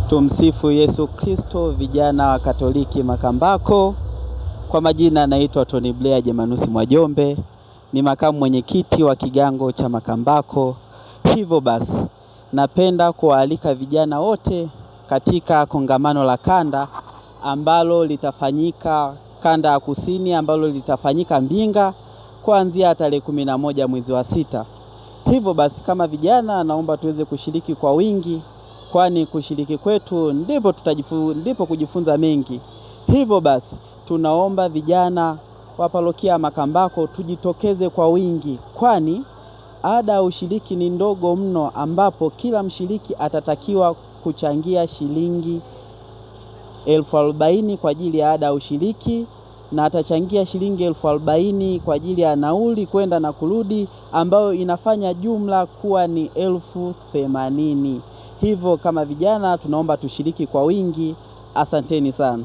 Tumsifu Yesu Kristo. Vijana wa Katoliki Makambako, kwa majina naitwa Tony Blair Jemanusi Mwajombe, ni makamu mwenyekiti wa kigango cha Makambako. Hivyo basi napenda kualika vijana wote katika kongamano la kanda ambalo litafanyika kanda ya kusini, ambalo litafanyika Mbinga kuanzia tarehe 11 mwezi wa 6. Hivyo basi kama vijana naomba tuweze kushiriki kwa wingi, kwani kushiriki kwetu ndipo kujifunza mengi. Hivyo basi tunaomba vijana wa parokia Makambako tujitokeze kwa wingi, kwani ada ya ushiriki ni ndogo mno, ambapo kila mshiriki atatakiwa kuchangia shilingi 40,000 kwa ajili ya ada ya ushiriki, na atachangia shilingi 40,000 kwa ajili ya nauli kwenda na kurudi, ambayo inafanya jumla kuwa ni 80,000. Hivyo kama vijana tunaomba tushiriki kwa wingi. Asanteni sana.